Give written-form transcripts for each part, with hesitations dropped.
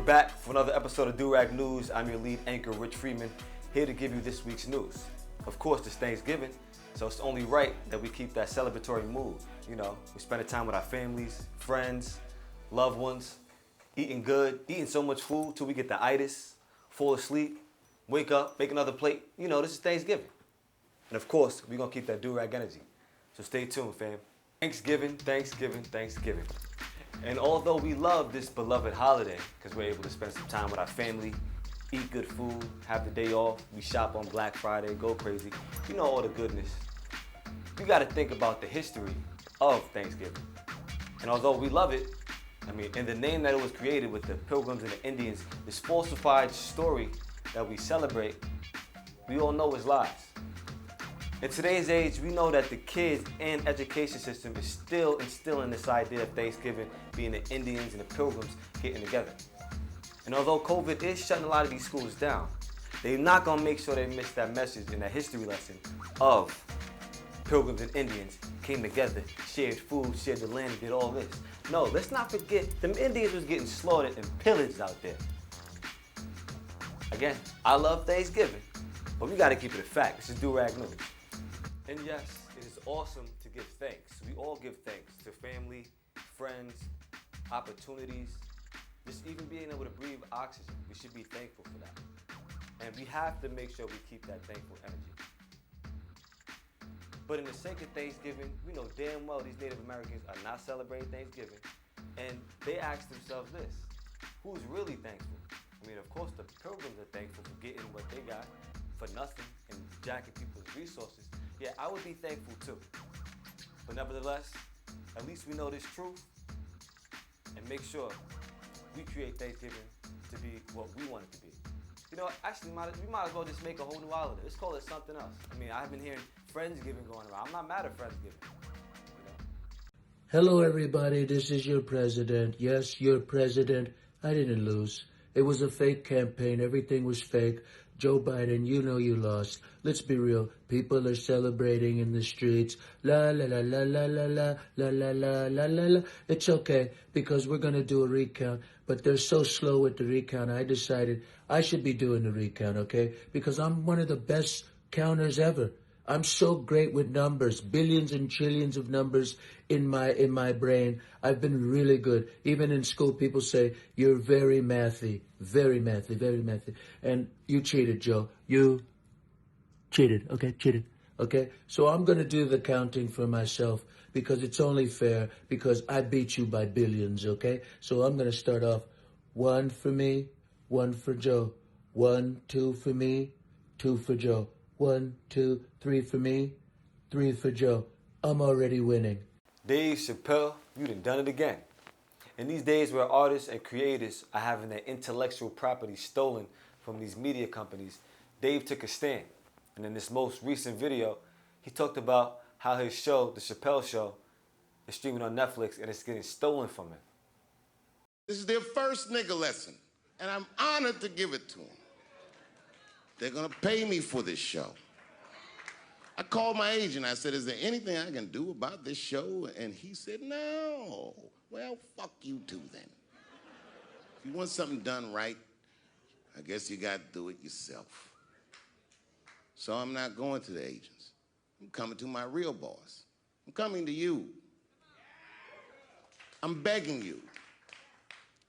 back for another episode of Durag News. I'm your lead anchor, Rich Freeman, here to give you this week's news. Of course, it's Thanksgiving, so it's only right that we keep that celebratory mood. You know, we spend time with our families, friends, loved ones, eating good, eating so much food till we get the itis, fall asleep, wake up, make another plate. You know, this is Thanksgiving. And of course, we're gonna keep that Durag energy. So stay tuned, fam. Thanksgiving, Thanksgiving, Thanksgiving. And although we love this beloved holiday, because we're able to spend some time with our family, eat good food, have the day off, we shop on Black Friday, go crazy, you know, all the goodness. You gotta think about the history of Thanksgiving. And although we love it, I mean, in the name that it was created with the Pilgrims and the Indians, this falsified story that we celebrate, we all know is lies. In today's age, we know that the kids and education system is still instilling this idea of Thanksgiving being the Indians and the Pilgrims getting together. And although COVID is shutting a lot of these schools down, they're not gonna make sure they miss that message in that history lesson of Pilgrims and Indians came together, shared food, shared the land, and did all this. No, let's not forget, them Indians was getting slaughtered and pillaged out there. Again, I love Thanksgiving, but we gotta keep it a fact. This is Durag News. And yes, it is awesome to give thanks. We all give thanks to family, friends, opportunities, just even being able to breathe oxygen. We should be thankful for that. And we have to make sure we keep that thankful energy. But in the sake of Thanksgiving, we know damn well these Native Americans are not celebrating Thanksgiving. And they ask themselves this: who's really thankful? I mean, of course, the Pilgrims are thankful for getting what they got for nothing and jacking people's resources. Yeah, I would be thankful too. But nevertheless, at least we know this truth and make sure we create Thanksgiving to be what we want it to be. You know, actually, we might as well just make a whole new holiday. Let's call it something else. I mean, I've been hearing Friendsgiving going around. I'm not mad at Friendsgiving. You know? Hello, everybody. This is your president. Yes, your president. I didn't lose. It was a fake campaign. Everything was fake. Joe Biden, you know you lost. Let's be real. People are celebrating in the streets. La la la la la la la la la la la la la. It's okay because we're gonna do a recount, but they're so slow with the recount. I decided I should be doing the recount, okay? Because I'm one of the best counters ever. I'm so great with numbers, billions and trillions of numbers in my brain. I've been really good. Even in school, people say, you're very mathy, very mathy, very mathy. And you cheated, Joe. You cheated, okay? Cheated, okay? So I'm going to do the counting for myself because it's only fair because I beat you by billions, okay? So I'm going to start off 1 for me, 1 for Joe. 1, 2 for me, 2 for Joe. 1, 2, 3 for me, 3 for Joe. I'm already winning. Dave Chappelle, you done it again. In these days where artists and creators are having their intellectual property stolen from these media companies, Dave took a stand. And in this most recent video, he talked about how his show, The Chappelle Show, is streaming on Netflix and it's getting stolen from him. This is their first nigga lesson, and I'm honored to give it to them. They're gonna pay me for this show. I called my agent. I said, is there anything I can do about this show? And he said, no. Well, fuck you too then. If you want something done right, I guess you got to do it yourself. So I'm not going to the agents. I'm coming to my real boss. I'm coming to you. I'm begging you.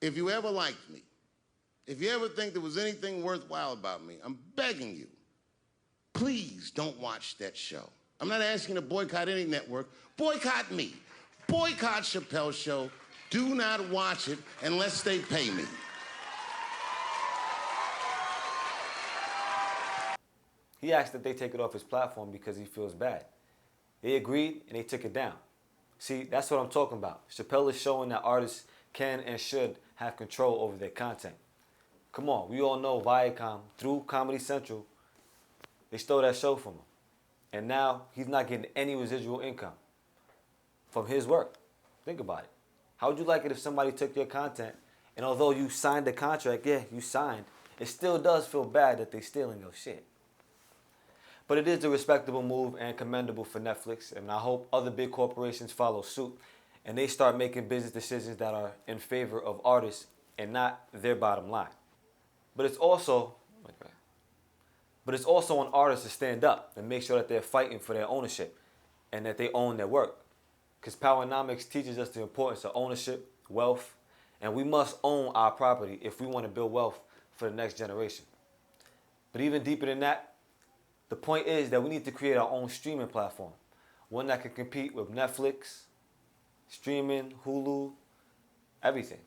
If you ever liked me, if you ever think there was anything worthwhile about me, I'm begging you, please don't watch that show. I'm not asking you to boycott any network. Boycott me. Boycott Chappelle's show. Do not watch it unless they pay me. He asked that they take it off his platform because he feels bad. They agreed and they took it down. See, that's what I'm talking about. Chappelle is showing that artists can and should have control over their content. Come on, we all know Viacom, through Comedy Central, they stole that show from him. And now he's not getting any residual income from his work. Think about it. How would you like it if somebody took your content and although you signed the contract, yeah, you signed, it still does feel bad that they're stealing your shit. But it is a respectable move and commendable for Netflix, and I hope other big corporations follow suit and they start making business decisions that are in favor of artists and not their bottom line. But it's also on artists to stand up and make sure that they're fighting for their ownership and that they own their work. Because Powernomics teaches us the importance of ownership, wealth, and we must own our property if we want to build wealth for the next generation. But even deeper than that, the point is that we need to create our own streaming platform, one that can compete with Netflix, streaming, Hulu, everything.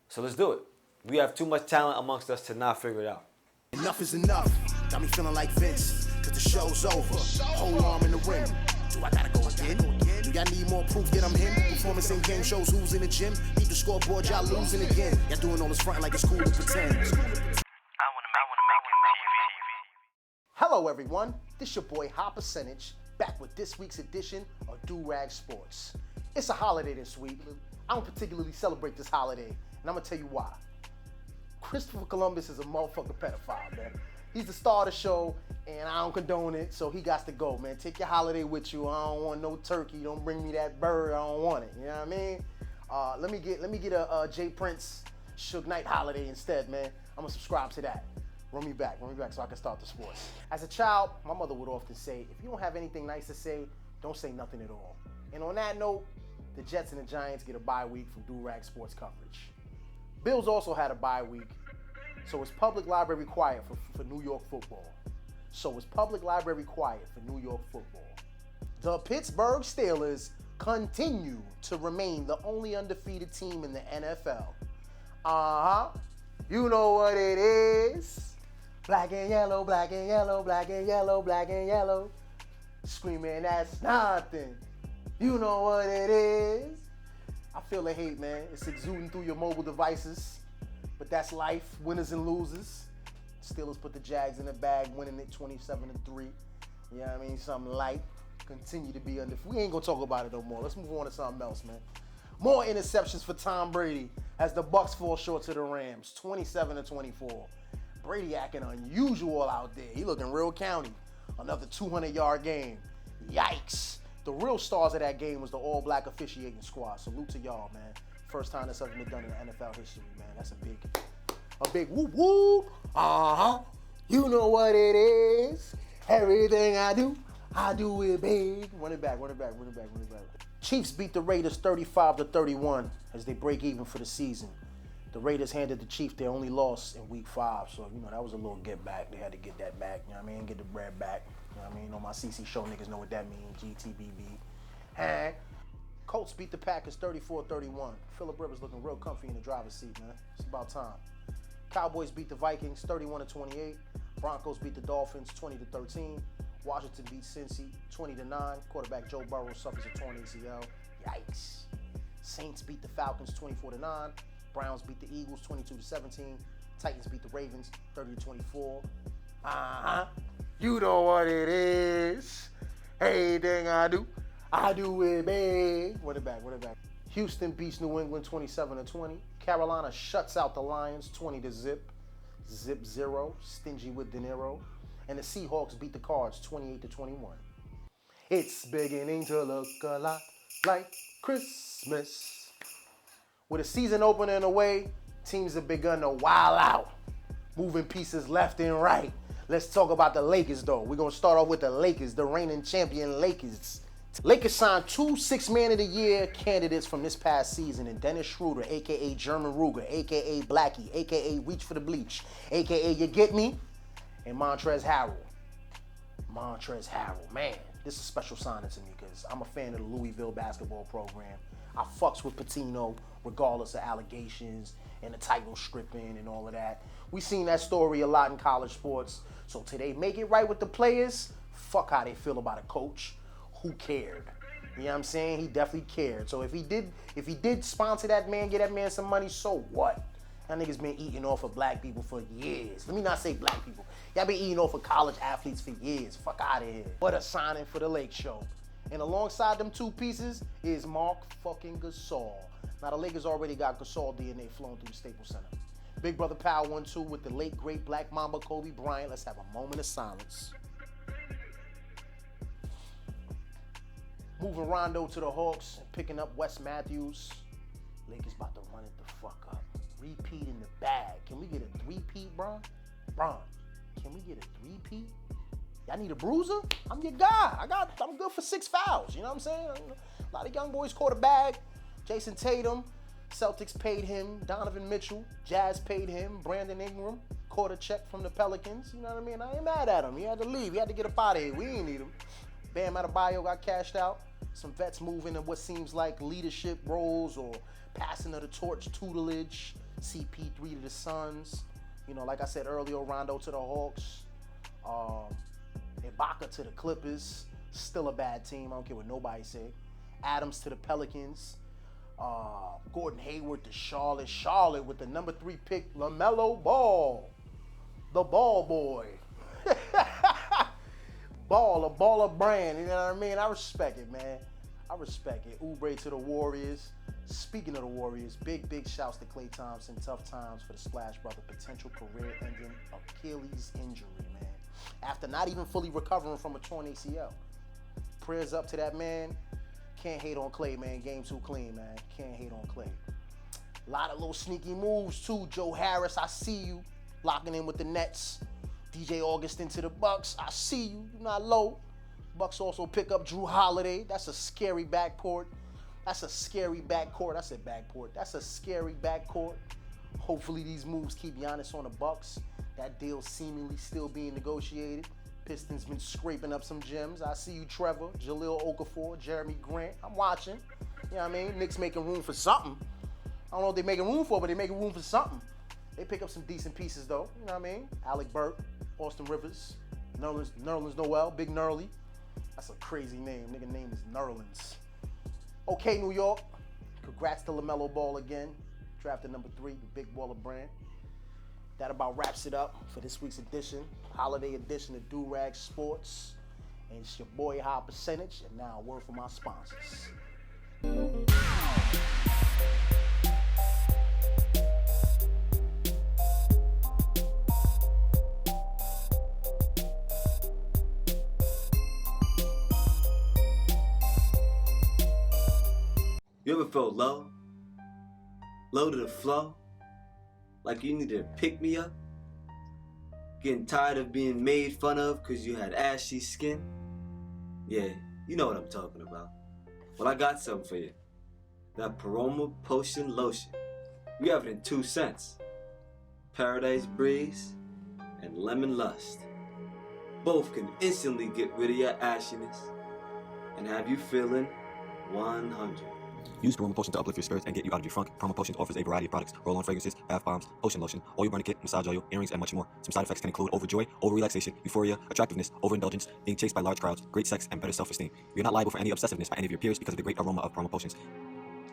So let's do it. We have too much talent amongst us to not figure it out. Enough is enough. Got me feeling like Vince, cause the show's over. Whole arm in the ring. Do I gotta go again? Do y'all need more proof that I'm him? Performance in game shows, who's in the gym? Beat the scoreboard, y'all losing again. Y'all doing all this front like it's cool to pretend. I wanna make it TV. Hello everyone, this your boy Hot Percentage, back with this week's edition of Durag Sports. It's a holiday this week. I don't particularly celebrate this holiday, and I'm gonna tell you why. Christopher Columbus is a motherfucking pedophile, man. He's the star of the show, and I don't condone it, so he got to go, man. Take your holiday with you. I don't want no turkey. Don't bring me that bird. I don't want it. You know what I mean? Let me get a Jay Prince Suge Knight holiday instead, man. I'm gonna subscribe to that. Run me back so I can start the sports. As a child, my mother would often say, if you don't have anything nice to say, don't say nothing at all. And on that note, the Jets and the Giants get a bye week from Durag Sports coverage. Bills also had a bye week, so it's public library quiet for New York football. The Pittsburgh Steelers continue to remain the only undefeated team in the NFL. You know what it is. Black and yellow, black and yellow, black and yellow, black and yellow. Screaming, that's nothing. You know what it is. I feel the hate, man. It's exuding through your mobile devices. But that's life, winners and losers. Steelers put the Jags in the bag, winning it 27-3. You know what I mean? Something light. Continue to be undefeated. We ain't gonna talk about it no more. Let's move on to something else, man. More interceptions for Tom Brady as the Bucs fall short to the Rams, 27-24. Brady acting unusual out there. He looking real county. Another 200-yard game. Yikes. The real stars of that game was the all-black officiating squad. Salute to y'all, man. First time that's ever been done in the NFL history, man. That's a big whoop whoop. You know what it is. Everything I do it big. Run it back. Chiefs beat the Raiders 35-31 as they break even for the season. The Raiders handed the Chiefs their only loss in week 5, so, that was a little get back. They had to get that back, you know what I mean? Get the bread back. You know what I mean? My CC show niggas know what that means. GTBB. And Colts beat the Packers 34-31. Phillip Rivers looking real comfy in the driver's seat, man. It's about time. Cowboys beat the Vikings 31-28. Broncos beat the Dolphins 20-13. Washington beat Cincy 20-9. Quarterback Joe Burrow suffers a torn ACL. Yikes. Saints beat the Falcons 24-9. Browns beat the Eagles 22-17. Titans beat the Ravens 30-24. You know what it is. Anything I do it big. Run it back. Houston beats New England 27-20. Carolina shuts out the Lions 20-0. Zip 0, stingy with De Niro. And the Seahawks beat the Cards 28-21. It's beginning to look a lot like Christmas. With a season opening away, teams have begun to wild out, moving pieces left and right. Let's talk about the Lakers, though. We're going to start off with the Lakers, the reigning champion Lakers. Lakers signed 2 Six-Man of the Year candidates from this past season, and Dennis Schroeder, a.k.a. German Ruger, a.k.a. Blackie, a.k.a. Reach for the Bleach, a.k.a. You Get Me, and Montrezl Harrell. Man, this is a special signing to me because I'm a fan of the Louisville basketball program. I fucks with Patino regardless of allegations and the title stripping and all of that. We seen that story a lot in college sports. So today, make it right with the players. Fuck how they feel about a coach. Who cared? You know what I'm saying? He definitely cared. So if he did sponsor that man, get that man some money, so what? That nigga's been eating off of black people for years. Let me not say black people. Y'all been eating off of college athletes for years. Fuck out of here. What a signing for the Lake Show. And alongside them 2 pieces is Mark fucking Gasol. Now the Lakers already got Gasol DNA flowing through the Staples Center. Big Brother Power 1-2 with the late great Black Mamba Kobe Bryant. Let's have a moment of silence. Moving Rondo to the Hawks and picking up Wes Matthews. Lakers about to run it the fuck up. Three-peat in the bag. Can we get a three-peat, Bron? Bron, can we get a three-peat? Y'all need a bruiser? I'm your guy. I'm good for 6 fouls. You know what I'm saying? A lot of young boys caught a bag. Jason Tatum, Celtics paid him. Donovan Mitchell, Jazz paid him. Brandon Ingram caught a check from the Pelicans. You know what I mean? I ain't mad at him. He had to leave. He had to get up out of here. We ain't need him. Bam Adebayo got cashed out. Some vets moving in what seems like leadership roles or passing of the torch tutelage. CP3 to the Suns. You know, like I said earlier, Rondo to the Hawks. Ibaka to the Clippers. Still a bad team. I don't care what nobody say. Adams to the Pelicans. Gordon Hayward to Charlotte. Charlotte with the number 3 pick, LaMelo Ball. The ball boy. A baller brand, you know what I mean? I respect it, man. I respect it. Oubre to the Warriors. Speaking of the Warriors, big shouts to Klay Thompson. Tough times for the Splash Brother. Potential career-ending Achilles injury, man. After not even fully recovering from a torn ACL. Prayers up to that man. Can't hate on Klay, man. Game too clean, man. Can't hate on Klay. A lot of little sneaky moves, too. Joe Harris, I see you. Locking in with the Nets. DJ Augustin to the Bucks. I see you. You're not low. Bucks also pick up Drew Holiday. That's a scary backcourt. That's a scary backcourt. I said backcourt. That's a scary backcourt. Hopefully these moves keep Giannis on the Bucks. That deal seemingly still being negotiated. Pistons been scraping up some gems. I see you, Trevor, Jahlil Okafor, Jeremy Grant. I'm watching. You know what I mean? Knicks making room for something. I don't know what they're making room for, but they're making room for something. They pick up some decent pieces, though. You know what I mean? Alec Burke, Austin Rivers, Nerlens Noel, Big Nerly. That's a crazy name. Nigga name is Nerlens. Okay, New York. Congrats to LaMelo Ball again. Drafted number 3, the big baller brand. That about wraps it up for this week's edition. Holiday edition of Durag Sports. And it's your boy High Percentage. And now a word from our sponsors. You ever felt low? Low to the flow? Like you needed to pick me up? Getting tired of being made fun of because you had ashy skin? Yeah, you know what I'm talking about. Well, I got something for you. That Paroma Potion Lotion. We have it in 2 scents. Paradise Breeze and Lemon Lust. Both can instantly get rid of your ashiness and have you feeling 100. Use Promo Potion to uplift your spirits and get you out of your funk. Promo Potion offers a variety of products: roll-on fragrances, bath bombs, potion lotion, oil burning kit, massage oil, earrings, and much more. Some side effects can include overjoy, over-relaxation, euphoria, attractiveness, overindulgence, being chased by large crowds, great sex, and better self-esteem. You're not liable for any obsessiveness by any of your peers because of the great aroma of Promo Potions.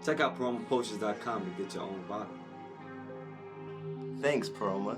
Check out promopotions.com to get your own bottle. Thanks, Paroma.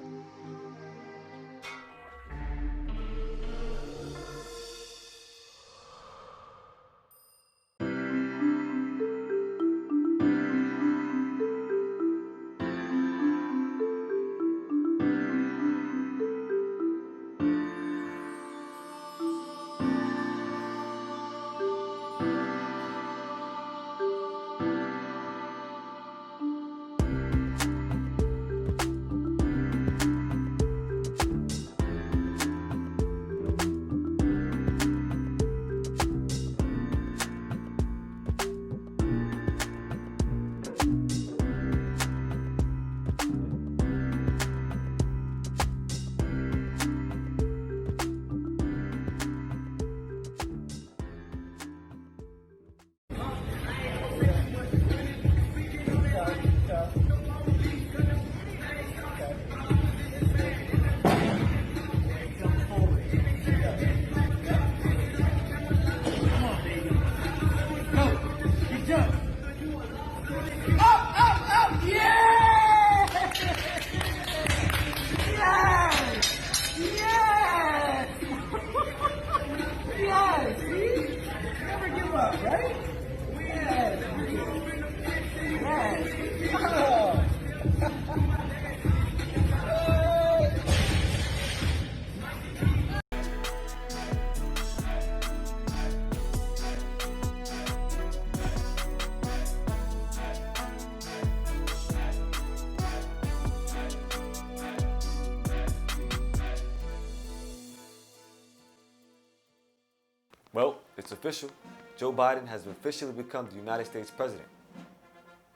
It's official. Joe Biden has officially become the United States president,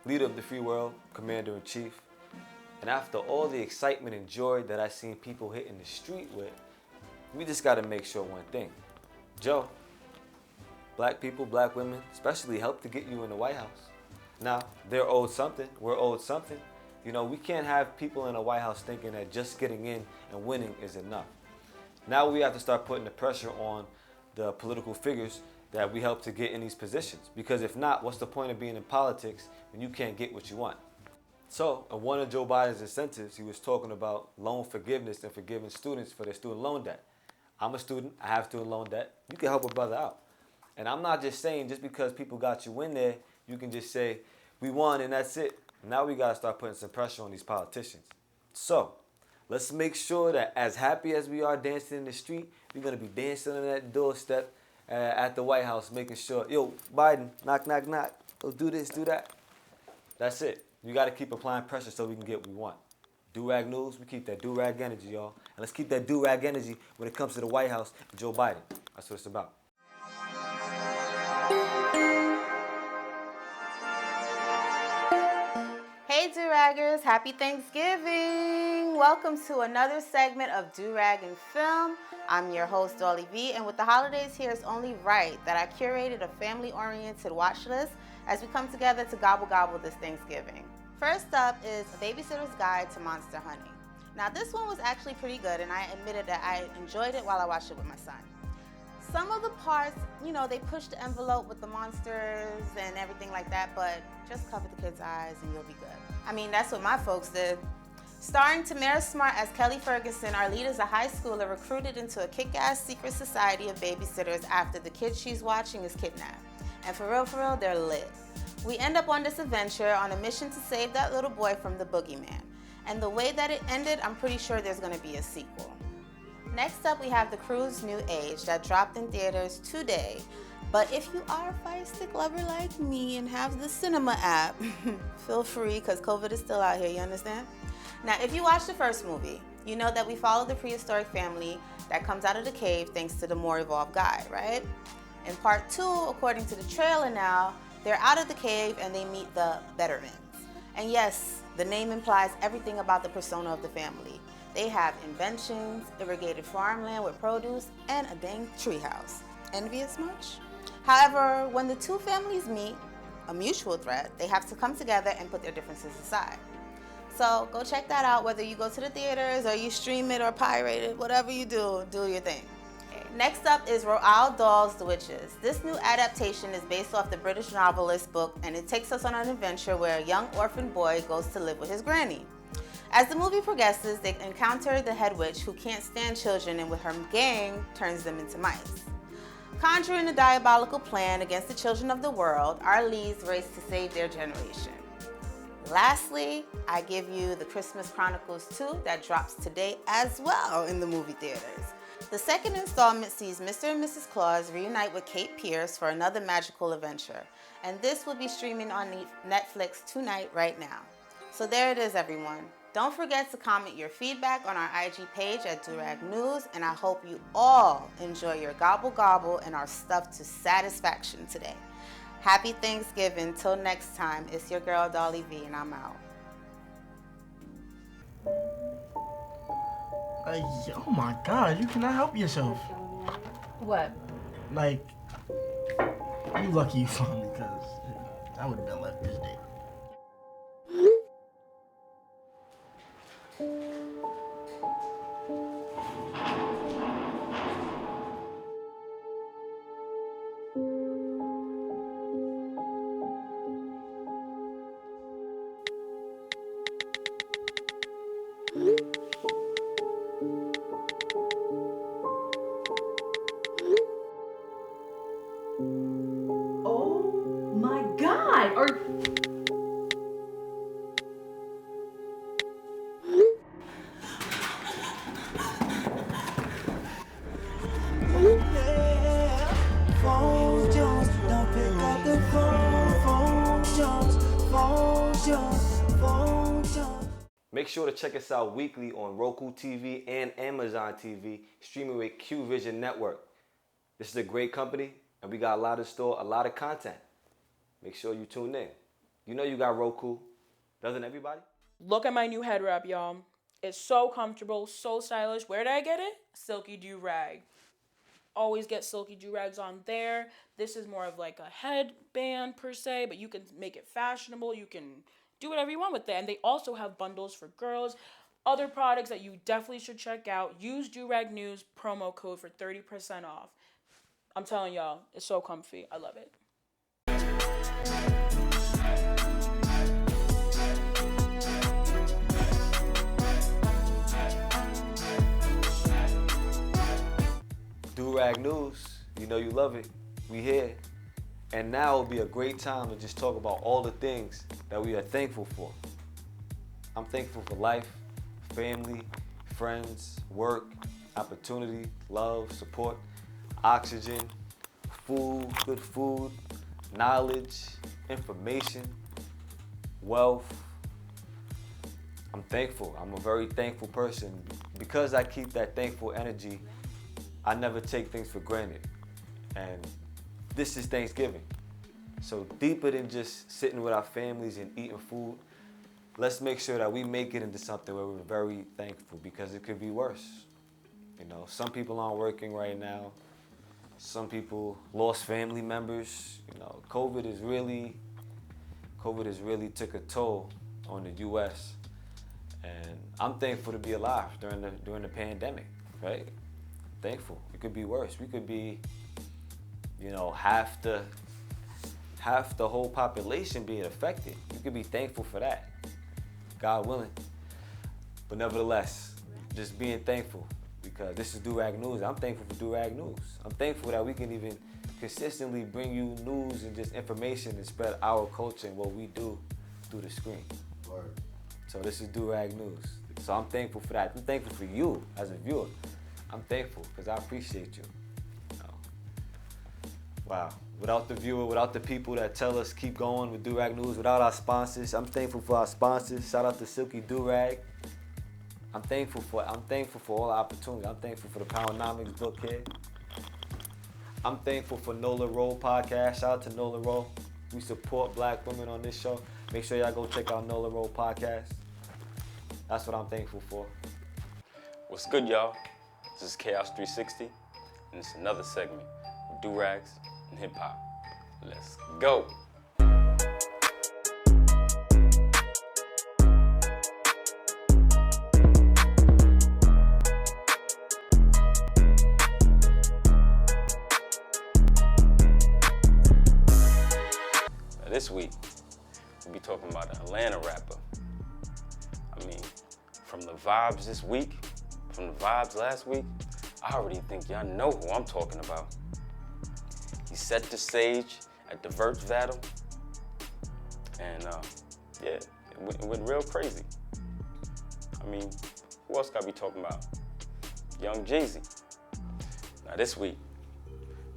leader of the free world, commander-in-chief. And after all the excitement and joy that I've seen people hitting the street with, we just gotta make sure one thing. Joe, black people, black women, especially helped to get you in the White House. Now, they're owed something, we're owed something. You know, we can't have people in the White House thinking that just getting in and winning is enough. Now we have to start putting the pressure on the political figures that we help to get in these positions. Because if not, what's the point of being in politics when you can't get what you want? So, in one of Joe Biden's incentives, he was talking about loan forgiveness and forgiving students for their student loan debt. I'm a student, I have student loan debt. You can help a brother out. And I'm not just saying just because people got you in there, you can just say, we won and that's it. Now we gotta start putting some pressure on these politicians. So, let's make sure that as happy as we are dancing in the street, we're gonna be dancing on that doorstep at the White House, making sure, yo, Biden, knock, knock, knock. Oh, do this, do that. That's it. You gotta keep applying pressure so we can get what we want. Durag news, we keep that Durag energy, y'all. And let's keep that Durag energy when it comes to the White House and Joe Biden. That's what it's about. Hey Duraggers, happy Thanksgiving! Welcome to another segment of Durag and Film. I'm your host, Dolly V, and with the holidays here, it's only right that I curated a family-oriented watch list as we come together to gobble gobble this Thanksgiving. First up is A Babysitter's Guide to Monster Hunting. Now this one was actually pretty good, and I admitted that I enjoyed it while I watched it with my son. Some of the parts, you know, they push the envelope with the monsters and everything like that, but just cover the kids' eyes and you'll be good. I mean, that's what my folks did. Starring Tamara Smart as Kelly Ferguson, our lead is a high schooler recruited into a kick-ass secret society of babysitters after the kid she's watching is kidnapped. And for real, they're lit. We end up on this adventure on a mission to save that little boy from the boogeyman. And the way that it ended, I'm pretty sure there's gonna be a sequel. Next up, we have The Crew's New Age that dropped in theaters today. But if you are a Fire Stick lover like me and have the cinema app, feel free because COVID is still out here, you understand? Now, if you watch the first movie, you know that we follow the prehistoric family that comes out of the cave thanks to the more evolved guy, right? In part 2, according to the trailer now, they're out of the cave and they meet the Bettermans. And yes, the name implies everything about the persona of the family. They have inventions, irrigated farmland with produce, and a dang treehouse. Envious much? However, when the two families meet, a mutual threat, they have to come together and put their differences aside. So go check that out, whether you go to the theaters or you stream it or pirate it, whatever you do, do your thing. Next up is Roald Dahl's The Witches. This new adaptation is based off the British novelist book, and it takes us on an adventure where a young orphan boy goes to live with his granny. As the movie progresses, they encounter the head witch who can't stand children and with her gang turns them into mice. Conjuring a diabolical plan against the children of the world, our leads race to save their generation. Lastly, I give you The Christmas Chronicles 2 that drops today as well in the movie theaters. The second installment sees Mr. and Mrs. Claus reunite with Kate Pierce for another magical adventure. And this will be streaming on Netflix tonight right now. So there it is, everyone. Don't forget to comment your feedback on our IG page at Durag News, and I hope you all enjoy your gobble gobble and are stuffed to satisfaction today. Happy Thanksgiving. Till next time, it's your girl Dolly V, and I'm out. Oh my God, you cannot help yourself. What? Like, you lucky you found me, because I would have been left this day. Oh my God! Are Make sure to check us out weekly on Roku TV and Amazon TV, streaming with Q Vision Network. This is a great company, And we got a lot of store, a lot of content. Make sure you tune in. You know you got Roku. Doesn't everybody? Look at my new head wrap, y'all. It's so comfortable, so stylish. Where did I get it? Silky Durag. Always get silky durags on there. This is more of like a headband per se, but you can make it fashionable. You can do whatever you want with it. And they also have bundles for girls. Other products that you definitely should check out. Use Durag News promo code for 30% off. I'm telling y'all, it's so comfy. I love it. Durag News, you know you love it. We here. And now will be a great time to just talk about all the things that we are thankful for. I'm thankful for life, family, friends, work, opportunity, love, support, oxygen, food, good food, knowledge, information, wealth. I'm thankful. I'm a very thankful person. Because I keep that thankful energy, I never take things for granted. And this is Thanksgiving. So deeper than just sitting with our families and eating food, let's make sure that we make it into something where we're very thankful, because it could be worse. You know, some people aren't working right now. Some people lost family members. You know, COVID has really took a toll on the U.S. And I'm thankful to be alive during the pandemic, right? Thankful. It could be worse. We could be, you know, half the whole population being affected. You could be thankful for that, God willing. But nevertheless, just being thankful, because this is Durag News. I'm thankful for Durag News. I'm thankful that we can even consistently bring you news and just information and spread our culture and what we do through the screen. Word. So this is Durag News. So I'm thankful for that. I'm thankful for you as a viewer. I'm thankful because I appreciate you. Wow. Without the viewer, without the people that tell us keep going with Durag News, without our sponsors, I'm thankful for our sponsors. Shout out to Silky Durag. I'm thankful for all the opportunity. I'm thankful for the Powernomics book here. I'm thankful for Nola Roll podcast. Shout out to Nola Roll. We support black women on this show. Make sure y'all go check out Nola Roll podcast. That's what I'm thankful for. What's good, y'all? This is Chaos 360, and it's another segment of Durags and Hip Hop. Let's go. Now, this week, we'll be talking about an Atlanta rapper. I mean, from the vibes this week, from the vibes last week, I already think y'all know who I'm talking about. He set the stage at the Verts Battle, and yeah, it went real crazy. I mean, who else got to be talking about? Young Jeezy. Now this week,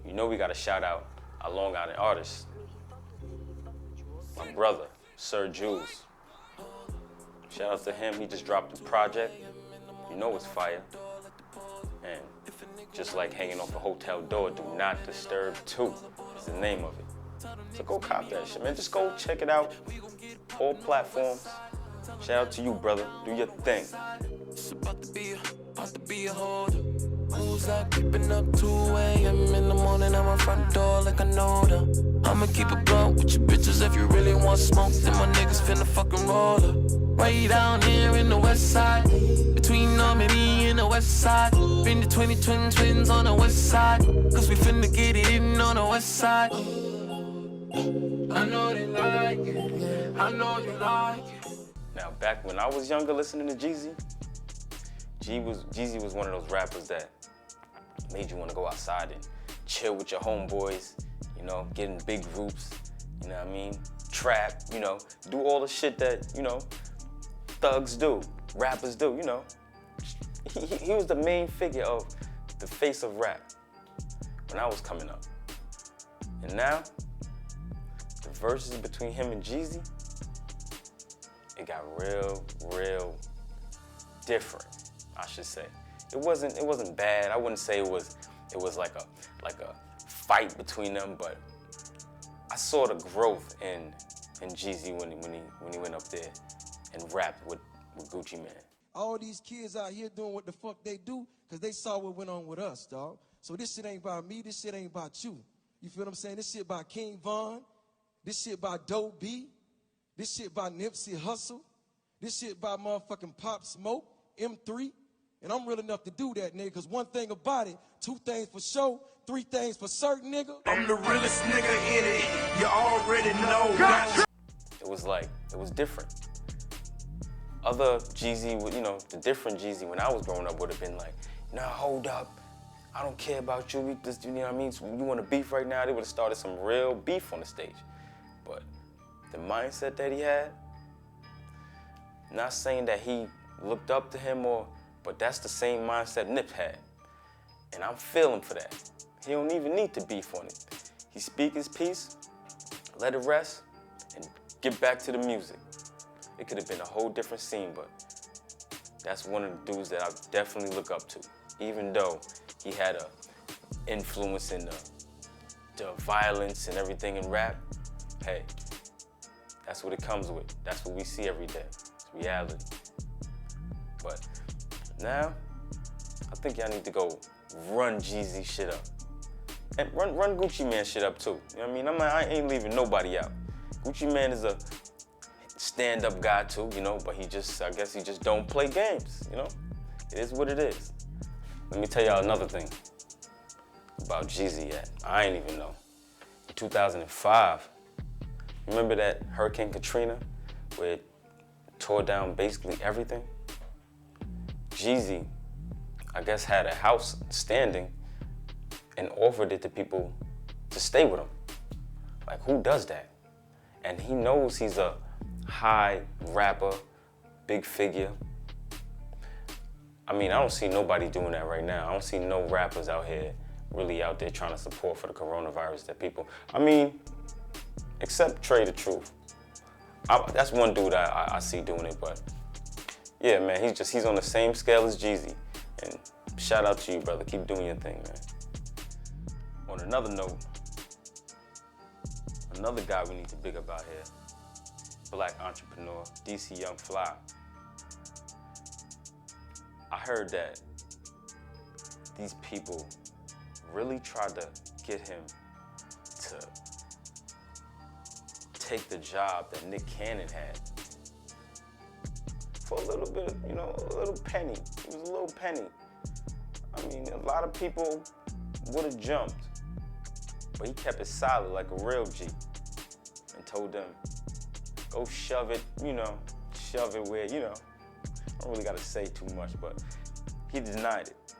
you know we got to shout out our Long Island artist, my brother, Sir Jules. Shout out to him, he just dropped a project. You know it's fire. And just like hanging off a hotel door, Do Not Disturb 2 is the name of it. So go cop that shit, man. Just go check it out. All platforms. Shout out to you, brother. Do your thing. It's about to be a hold. Who's up, keeping up 2 a.m. in the morning at my front door like I know them. I'ma keep it blunt with your bitches if you really want smoke. Then my niggas finna fucking roll up. Way down here in the west side, between Normandy and the west side. Bring the 20 twins on the west side, cause we finna get it in on the west side. I know they like it, I know you like it. Now, back when I was younger listening to Jeezy, Jeezy was one of those rappers that made you want to go outside and chill with your homeboys, you know, get in big groups, you know what I mean? Trap, you know, do all the shit that, you know, thugs do, rappers do, you know. He was the main figure of the face of rap when I was coming up. And now, the verses between him and Jeezy, it got real different, I should say. It wasn't bad. I wouldn't say it was like a fight between them, but I saw the growth in Jeezy when he went up there and rapped with Gucci Mane. All these kids out here doing what the fuck they do because they saw what went on with us, dog. So this shit ain't about me, this shit ain't about you. You feel what I'm saying? This shit about King Von, this shit about Doe B, this shit about Nipsey Hussle, this shit about motherfucking Pop Smoke, M3. And I'm real enough to do that, nigga, because one thing about it, 2 things for sure, 3 things for certain, nigga. I'm the realest nigga in it, you already know. It was different. Other Jeezy, you know, the different Jeezy when I was growing up would have been like, nah, hold up. I don't care about you. Just, you know what I mean? So you want to beef right now? They would have started some real beef on the stage. But the mindset that he had, not saying that he looked up to him but that's the same mindset Nip had. And I'm feeling for that. He don't even need to beef on it. He speak his piece, let it rest, and get back to the music. It could have been a whole different scene, but that's one of the dudes that I definitely look up to. Even though he had a influence in the violence and everything in rap, hey, that's what it comes with. That's what we see every day. It's reality. But now, I think y'all need to go run Jeezy shit up. And run Gucci Mane shit up too. You know what I mean? I ain't leaving nobody out. Gucci Mane is a stand-up guy too, you know, but I guess he just don't play games, you know? It is what it is. Let me tell y'all another thing about Jeezy yet. I ain't even know. In 2005, remember that Hurricane Katrina where it tore down basically everything? Jeezy, I guess, had a house standing and offered it to people to stay with him. Like, who does that? And he knows he's a high rapper, big figure. I mean, I don't see nobody doing that right now. I don't see no rappers out here really out there trying to support for the coronavirus that people, I mean, except Trey the Truth. That's one dude I see doing it, but yeah, man, he's on the same scale as Jeezy. And shout out to you, brother. Keep doing your thing, man. On another note, another guy we need to big up out here, black entrepreneur, DC Young Fly. I heard that these people really tried to get him to take the job that Nick Cannon had. For a little bit of, you know, a little penny. It was a little penny. I mean, a lot of people would have jumped, but he kept it solid like a real G and told them, go shove it, you know, shove it where, you know, I don't really gotta say too much, but he denied it.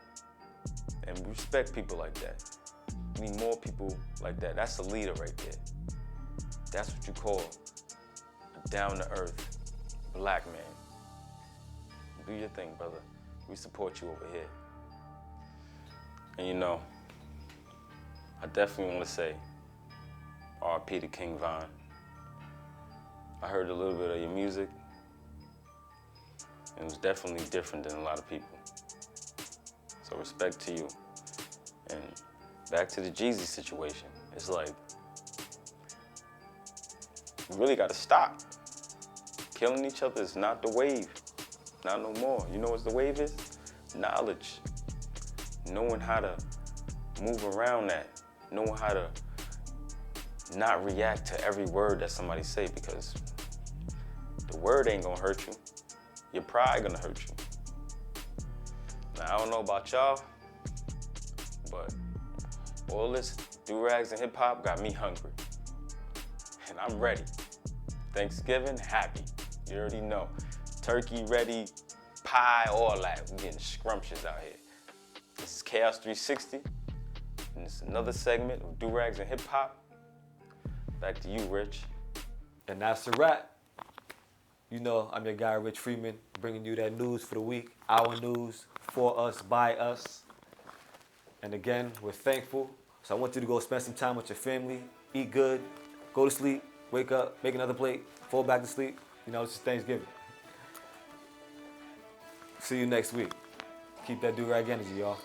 And we respect people like that. We need more people like that. That's a leader right there. That's what you call a down-to-earth black man. Do your thing, brother. We support you over here. And you know, I definitely want to say R.I.P. to King Von. I heard a little bit of your music, and it was definitely different than a lot of people. So respect to you. And back to the Jeezy situation. It's like, you really gotta stop. Killing each other is not the wave. Not no more. You know what the wave is? Knowledge. Knowing how to move around that. Knowing how to not react to every word that somebody say, because the word ain't gonna hurt you. Your pride gonna hurt you. Now, I don't know about y'all, but all this do-rags and hip-hop got me hungry. And I'm ready. Thanksgiving, happy. You already know. Turkey ready, pie, all that. We're getting scrumptious out here. This is Chaos 360, and it's another segment of do-rags and hip-hop. Back to you, Rich. And that's a wrap. You know, I'm your guy, Rich Freeman, bringing you that news for the week. Our news, for us, by us. And again, we're thankful. So I want you to go spend some time with your family, eat good, go to sleep, wake up, make another plate, fall back to sleep. You know, it's just Thanksgiving. See you next week. Keep that do-rag energy, y'all.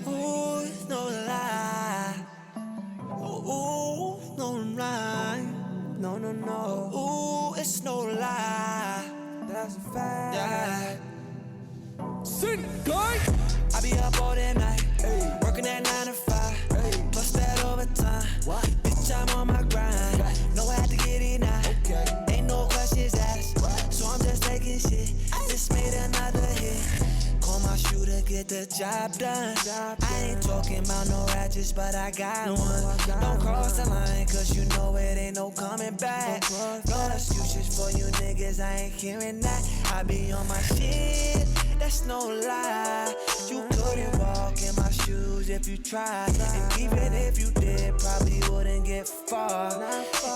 Ooh, it's no lie. Ooh, no lie. No, no, no. Ooh, it's no lie. That's a fact. Yeah. Sing, guy. I be up all day night, working at 9 to 5, plus that overtime. What? Bitch, I'm on my grind. Know I had to get it now. Okay. Ain't no questions asked, so I'm just taking shit. Just made another hit. Call my shooter, get the job done. I ain't talking about no ratchets, but I got one. Don't cross the line, cause you know it ain't no coming back. No excuses for you niggas, I ain't hearing that. I be on my shit, that's no lie. You couldn't walk in my shoes if you tried. And even if you did, probably wouldn't get far.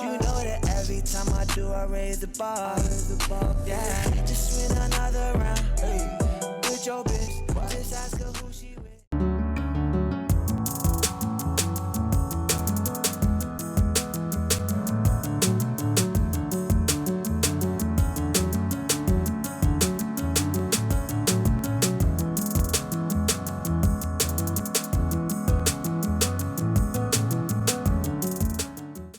You know that every time I do, I raise the bar. Yeah, just win another round. With your bitch.